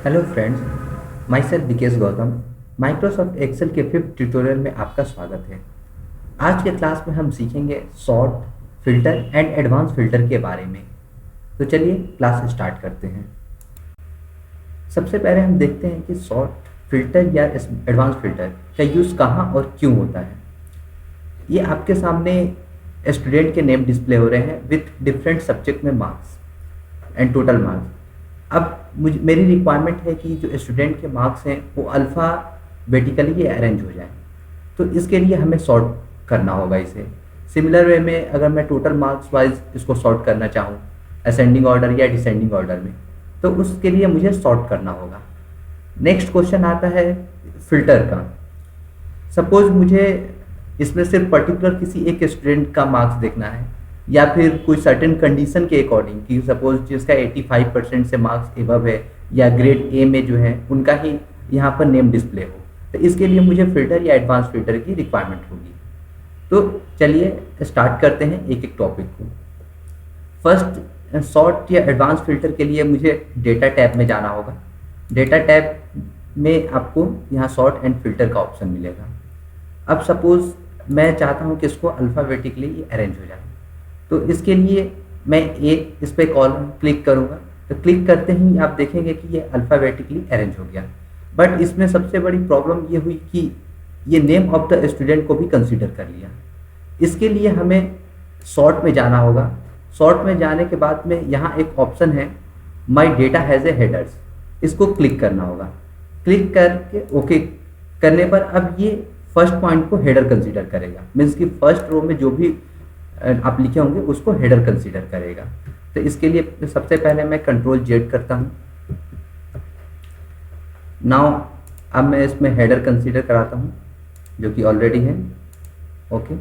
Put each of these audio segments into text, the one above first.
Hello friends, my self Vikesh Gautam. Microsoft Excel के 5th tutorial में आपका स्वागत है। आज के क्लास में हम सीखेंगे sort, filter and advance filter के बारे में। तो चलिए क्लास स्टार्ट करते हैं। सबसे पहले हम देखते हैं कि सॉर्ट, फिल्टर या एडवांस फिल्टर का यूज़ कहाँ और क्यों होता है। ये आपके सामने स्टूडेंट के नेम डिस्प्ले हो रहे हैं विथ डिफरेंट सब्जेक्ट में मार्क्स एंड टोटल मार्क्स। अब मेरी रिक्वायरमेंट है कि जो स्टूडेंट के मार्क्स हैं वो अल्फ़ाबेटिकली अरेंज हो जाए, तो इसके लिए हमें सॉर्ट करना होगा इसे। सिमिलर वे में अगर मैं टोटल मार्क्स वाइज इसको सॉर्ट करना चाहूँ असेंडिंग ऑर्डर या डिसेंडिंग ऑर्डर में, तो उसके लिए मुझे सॉर्ट करना होगा। नेक्स्ट क्वेश्चन आता है फिल्टर का। सपोज मुझे इसमें सिर्फ पर्टिकुलर किसी एक स्टूडेंट का मार्क्स देखना है या फिर कोई सर्टेन कंडीशन के अकॉर्डिंग कि सपोज जिसका 85% से मार्क्स एबव है या ग्रेड ए में जो है उनका ही यहाँ पर नेम डिस्प्ले हो, तो इसके लिए मुझे फिल्टर या एडवांस फिल्टर की रिक्वायरमेंट होगी। तो चलिए स्टार्ट करते हैं एक एक टॉपिक को। फर्स्ट, सॉर्ट या एडवांस फिल्टर के लिए मुझे डेटा टैब में जाना होगा। डेटा टैब में आपको यहाँ सॉर्ट एंड फिल्टर का ऑप्शन मिलेगा। अब सपोज मैं चाहता हूँ कि इसको अल्फ़ाबेटिकली अरेंज हो जाए, तो इसके लिए मैं इस पर कॉलम क्लिक करूँगा। तो क्लिक करते ही आप देखेंगे कि ये अल्फ़ाबेटिकली अरेंज हो गया। बट इसमें सबसे बड़ी प्रॉब्लम ये हुई कि ये नेम ऑफ द स्टूडेंट को भी कंसीडर कर लिया। इसके लिए हमें सॉर्ट में जाना होगा। सॉर्ट में जाने के बाद में यहाँ एक ऑप्शन है my data has a headers, इसको क्लिक करना होगा। क्लिक करके ओके करने पर अब ये फर्स्ट पॉइंट को हेडर कंसीडर करेगा, मीन्स कि फर्स्ट रो में जो भी आप लिखे होंगे उसको हेडर कंसीडर करेगा। तो इसके लिए सबसे पहले मैं Ctrl Z करता हूँ। नाउ अब मैं इसमें हेडर कंसीडर कराता हूँ जो कि ऑलरेडी है। ओके,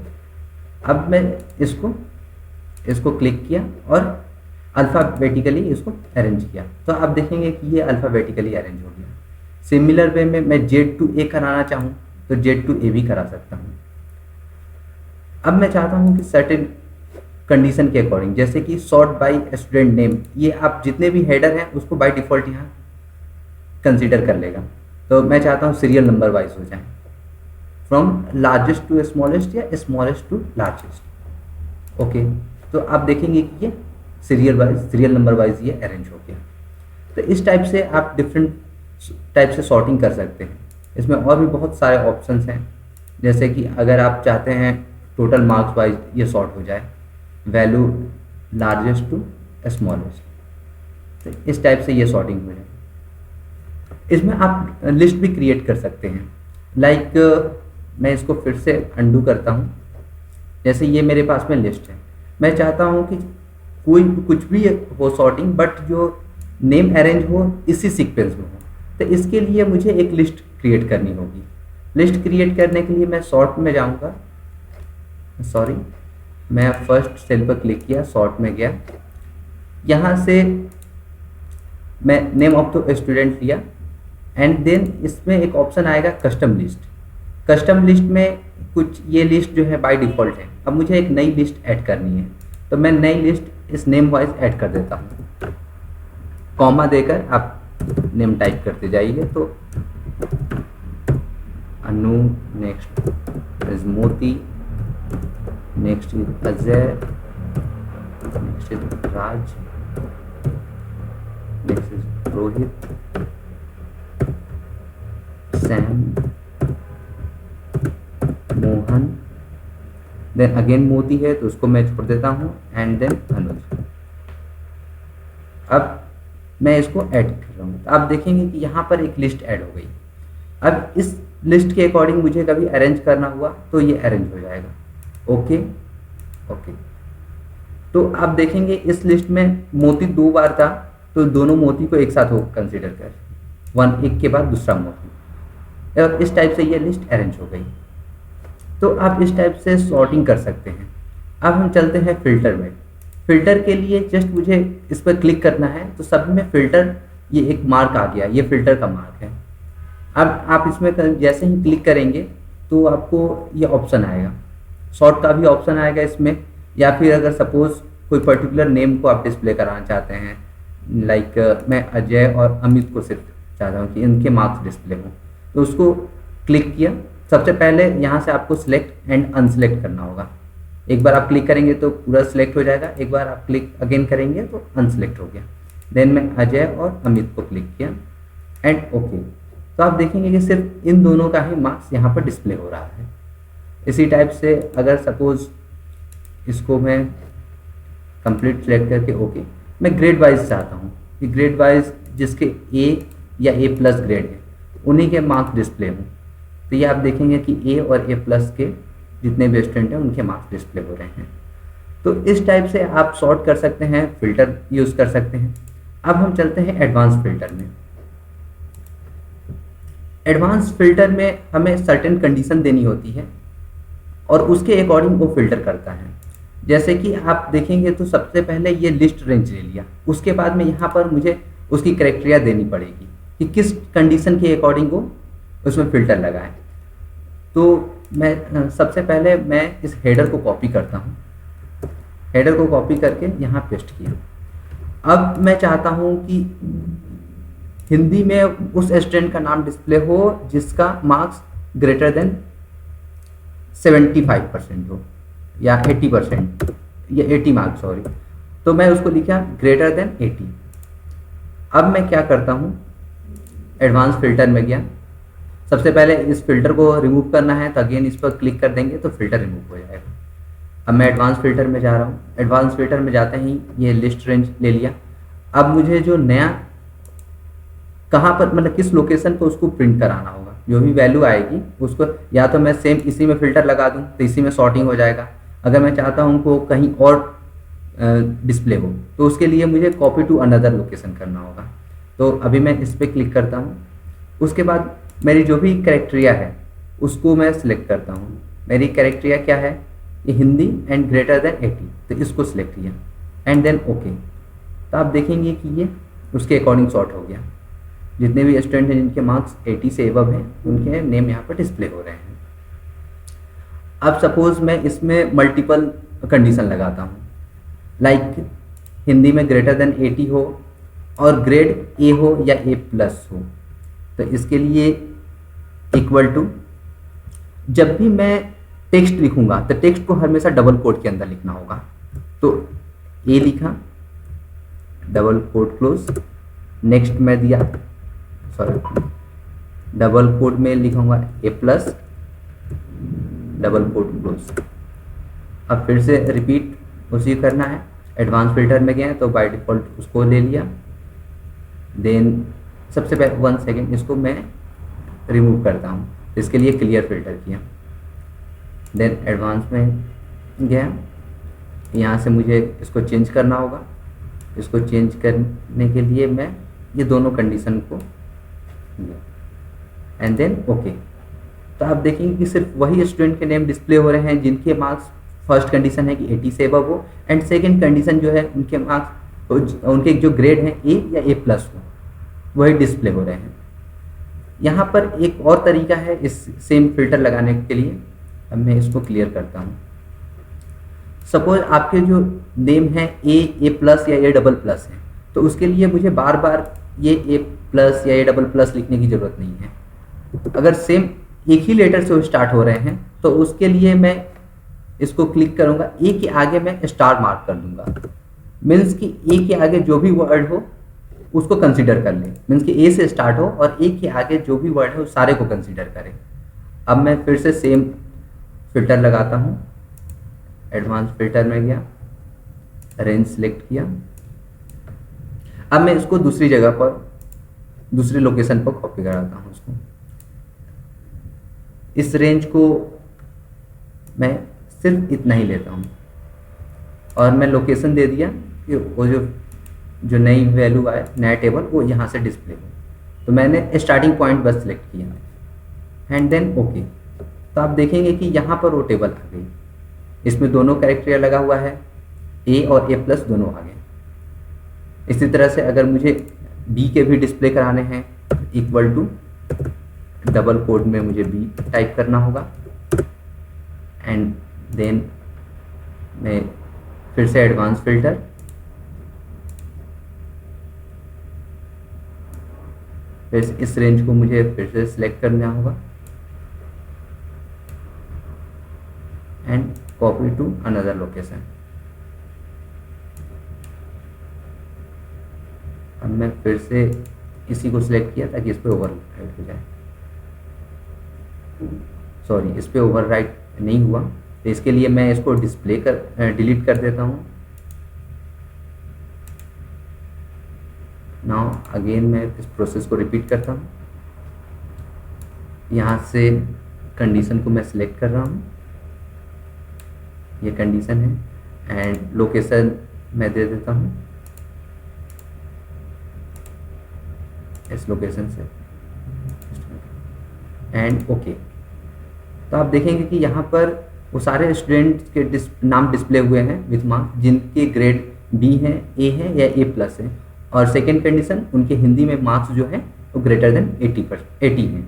अब मैं इसको क्लिक किया और अल्फ़ाबेटिकली इसको अरेंज किया, तो आप देखेंगे कि ये अल्फ़ाबेटिकली अरेंज हो गया। सिमिलर वे में मैं Z to A कराना चाहूँ तो Z to A भी करा सकता हूँ। अब मैं चाहता हूँ कि सर्टेन कंडीशन के अकॉर्डिंग, जैसे कि सॉर्ट बाय स्टूडेंट नेम, ये आप जितने भी हेडर हैं उसको बाय डिफ़ॉल्ट यहाँ कंसीडर कर लेगा। तो मैं चाहता हूँ सीरियल नंबर वाइज हो जाए, फ्रॉम लार्जेस्ट टू स्मॉलेस्ट या स्मॉलेस्ट टू लार्जेस्ट। ओके, तो आप देखेंगे कि ये सीरियल नंबर वाइज ये अरेंज हो गया। तो इस टाइप से आप डिफरेंट टाइप से सॉर्टिंग कर सकते हैं। इसमें और भी बहुत सारे ऑप्शंस हैं, जैसे कि अगर आप चाहते हैं टोटल मार्क्स वाइज ये सॉर्ट हो जाए, वैल्यू लार्जेस्ट टू स्मॉलेस्ट, तो इस टाइप से ये सॉर्टिंग हो जाए। इसमें आप लिस्ट भी क्रिएट कर सकते हैं। लाइक मैं इसको फिर से अंडू करता हूँ। जैसे ये मेरे पास में लिस्ट है, मैं चाहता हूँ कि कोई कुछ भी हो सॉर्टिंग, बट जो नेम अरेंज हो इसी सीक्वेंस में हो, तो इसके लिए मुझे एक लिस्ट क्रिएट करनी होगी। लिस्ट क्रिएट करने के लिए मैं सॉर्ट में जाऊँगा। सॉरी, मैं फर्स्ट सेल पर क्लिक किया, सॉर्ट में गया, यहाँ से मैं नेम ऑफ द स्टूडेंट लिया एंड देन इसमें एक ऑप्शन आएगा कस्टम लिस्ट। कस्टम लिस्ट में कुछ ये लिस्ट जो है बाय डिफ़ॉल्ट है। अब मुझे एक नई लिस्ट ऐड करनी है, तो मैं नई लिस्ट इस नेम वाइज ऐड कर देता हूँ। कॉमा देकर आप नेम टाइप करते जाइए। तो Anu, next is Moti, next is Ajay, next is Raj, next is Rohit, Sam, Mohan, then again Moti है तो उसको मैं छोड़ देता हूँ, एंड देन अनुज। अब मैं इसको ऐड कर रहा हूँ, तो आप देखेंगे कि यहाँ पर एक लिस्ट ऐड हो गई। अब इस लिस्ट के अकॉर्डिंग मुझे कभी अरेंज करना हुआ तो ये अरेंज हो जाएगा। ओके ओके, तो आप देखेंगे इस लिस्ट में मोती 2 बार था, तो दोनों मोती को एक साथ हो कंसीडर कर, वन एक के बाद दूसरा मोती, और इस टाइप से ये लिस्ट अरेंज हो गई। तो आप इस टाइप से सॉर्टिंग कर सकते हैं। अब हम चलते हैं फिल्टर में। फिल्टर के लिए जस्ट मुझे इस पर क्लिक करना है, तो सभी में फिल्टर ये एक मार्क आ गया, ये फिल्टर का मार्क है। अब आप इसमें जैसे ही क्लिक करेंगे तो आपको ये ऑप्शन आएगा, सॉर्ट का भी ऑप्शन आएगा इसमें, या फिर अगर सपोज कोई पर्टिकुलर नेम को आप डिस्प्ले कराना चाहते हैं, लाइक मैं अजय और अमित को सिर्फ चाहता हूँ कि इनके मार्क्स डिस्प्ले हों, तो उसको क्लिक किया। सबसे पहले यहाँ से आपको सिलेक्ट एंड अनसिलेक्ट करना होगा। एक बार आप क्लिक करेंगे तो पूरा सिलेक्ट हो जाएगा, एक बार आप क्लिक अगेन करेंगे तो अनसिलेक्ट हो गया। देन मैं अजय और अमित को क्लिक किया एंड ओके। तो आप देखेंगे कि सिर्फ इन दोनों का ही मार्क्स यहाँ पर डिस्प्ले हो रहा है। इसी टाइप से अगर सपोज इसको मैं कंप्लीट सेलेक्ट करके ओके, मैं ग्रेड वाइज चाहता हूँ कि ग्रेड वाइज जिसके ए या ए प्लस ग्रेड है उन्हीं के मार्क्स डिस्प्ले हों। तो ये आप देखेंगे कि ए और ए प्लस के जितने भी स्टूडेंट हैं उनके मार्क्स डिस्प्ले हो रहे हैं। तो इस टाइप से आप सॉर्ट कर सकते हैं, फिल्टर यूज़ कर सकते हैं। अब हम चलते हैं एडवांस फिल्टर में। एडवांस फिल्टर में हमें सर्टेन कंडीशन देनी होती है और उसके अकॉर्डिंग वो फिल्टर करता है। जैसे कि आप देखेंगे तो सबसे पहले ये लिस्ट रेंज ले लिया, उसके बाद में यहाँ पर मुझे उसकी क्राइटेरिया देनी पड़ेगी कि किस कंडीशन के अकॉर्डिंग वो उसमें फ़िल्टर लगाए। तो मैं सबसे पहले मैं इस हेडर को कॉपी करता हूँ, हेडर को कॉपी करके यहाँ पेस्ट किया। अब मैं चाहता हूँ कि हिंदी में उस स्टूडेंट का नाम डिस्प्ले हो जिसका मार्क्स ग्रेटर देन 75% हो या 80% या 80 मार्क्स, सॉरी। तो मैं उसको लिखा ग्रेटर देन 80। अब मैं क्या करता हूँ, एडवांस फिल्टर में गया। सबसे पहले इस फिल्टर को रिमूव करना है तो अगेन इस पर क्लिक कर देंगे तो फिल्टर रिमूव हो जाएगा। अब मैं एडवांस फिल्टर में जा रहा हूँ। एडवांस फिल्टर में जाते ही ये लिस्ट रेंज ले लिया। अब मुझे जो नया कहाँ पर मतलब किस लोकेशन पर उसको प्रिंट कराना होगा, जो भी वैल्यू आएगी उसको या तो मैं सेम इसी में फ़िल्टर लगा दूँ तो इसी में सॉर्टिंग हो जाएगा। अगर मैं चाहता हूँ को कहीं और डिस्प्ले हो तो उसके लिए मुझे कॉपी टू अनदर लोकेशन करना होगा। तो अभी मैं इस पर क्लिक करता हूँ। उसके बाद मेरी जो भी क्राइटेरिया है उसको मैं सिलेक्ट करता हूँ। मेरी क्राइटेरिया क्या है, ये हिंदी एंड ग्रेटर देन 80, तो इसको सिलेक्ट किया एंड देन ओके। तो आप देखेंगे कि ये उसके अकॉर्डिंग सॉर्ट हो गया। जितने भी स्टूडेंट हैं जिनके मार्क्स 80 से एबव हैं उनके नेम यहाँ पर डिस्प्ले हो रहे हैं। अब सपोज मैं इसमें मल्टीपल कंडीशन लगाता हूँ, लाइक हिंदी में ग्रेटर देन 80 हो और ग्रेड ए हो या ए प्लस हो। तो इसके लिए इक्वल टू, जब भी मैं टेक्स्ट लिखूंगा तो टेक्स्ट को हमेशा डबल कोट के अंदर लिखना होगा। तो ए लिखा, डबल कोट क्लोज, नेक्स्ट में दिया, सॉरी डबल कोट में लिखूंगा ए प्लस, डबल कोट क्लोज। अब फिर से रिपीट उसी करना है। एडवांस फिल्टर में गए तो बाय डिफ़ॉल्ट उसको ले लिया। देन सबसे पहले 1 सेकेंड इसको मैं रिमूव करता हूँ, इसके लिए क्लियर फिल्टर किया। देन एडवांस में गया, यहाँ से मुझे इसको चेंज करना होगा। इसको चेंज करने के लिए मैं ये दोनों कंडीशन को एंड देन ओके। तो आप देखेंगे कि सिर्फ वही स्टूडेंट के नेम डिस्प्ले हो रहे हैं जिनके मार्क्स फर्स्ट कंडीशन है कि 80 से अबव हो एंड सेकंड कंडीशन जो है उनके मार्क्स उनके जो ग्रेड हैं ए या ए प्लस हो, वही डिस्प्ले हो रहे हैं। यहाँ पर एक और तरीका है इस सेम फिल्टर लगाने के लिए। अब मैं इसको क्लियर करता हूँ। सपोज आपके जो नेम है ए प्लस या ए डबल प्लस है, तो उसके लिए मुझे बार बार ये ए प्लस या ए डबल प्लस लिखने की ज़रूरत नहीं है। अगर सेम एक ही लेटर से वो स्टार्ट हो रहे हैं तो उसके लिए मैं इसको क्लिक करूँगा, ए के आगे मैं स्टार मार्क कर दूंगा। मीन्स कि ए के आगे जो भी वर्ड हो उसको कंसीडर कर लें। मीन्स कि ए से स्टार्ट हो और ए के आगे जो भी वर्ड है उस सारे को कंसीडर करें। अब मैं फिर से सेम फिल्टर लगाता हूँ। एडवांस फिल्टर में गया, रेंज सेलेक्ट किया। अब मैं इसको दूसरी जगह पर दूसरी लोकेशन पर कॉपी कराता हूँ उसको। इस रेंज को मैं सिर्फ इतना ही लेता हूँ और मैं लोकेशन दे दिया कि वो जो नई वैल्यू आए, नया टेबल, वो यहाँ से डिस्प्ले हो। तो मैंने स्टार्टिंग पॉइंट बस सिलेक्ट किया एंड देन ओके। तो आप देखेंगे कि यहाँ पर वो टेबल आ गई। इसमें दोनों कैरेक्टर लगा हुआ है, ए और ए प्लस दोनों आ गए। इसी तरह से अगर मुझे बी के भी डिस्प्ले कराने हैं, इक्वल टू डबल कोड में मुझे बी टाइप करना होगा एंड देन मैं फिर से एडवांस फिल्टर, फिर इस रेंज को मुझे फिर से सिलेक्ट करना होगा and copy to another location. अब मैं फिर से इसी को सिलेक्ट किया ताकि इस पर ओवरराइट हो जाए। सॉरी, इस पर ओवरराइट नहीं हुआ, तो इसके लिए मैं इसको डिलीट कर देता हूँ। नाउ अगेन मैं इस प्रोसेस को रिपीट करता हूँ। यहाँ से कंडीशन को मैं सिलेक्ट कर रहा हूँ, ये कंडीशन है, एंड लोकेशन मैं दे देता हूँ इस लोकेशन से, एंड ओके। तो आप देखेंगे कि यहाँ पर वो सारे स्टूडेंट्स के नाम डिस्प्ले हुए हैं विथ मार्क्स, जिनके ग्रेड बी है, ए है या ए प्लस है। और सेकेंड कंडीशन, उनके हिंदी में मार्क्स जो है वो ग्रेटर देन 80 हैं।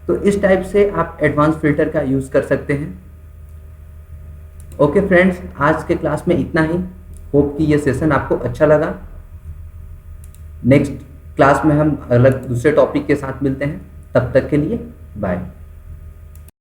तो इस टाइप से आप एडवांस फिल्टर का यूज़ कर सकते हैं। ओके फ्रेंड्स, आज के क्लास में इतना ही। होप कि ये सेशन आपको अच्छा लगा। नेक्स्ट क्लास में हम अलग दूसरे टॉपिक के साथ मिलते हैं। तब तक के लिए बाय।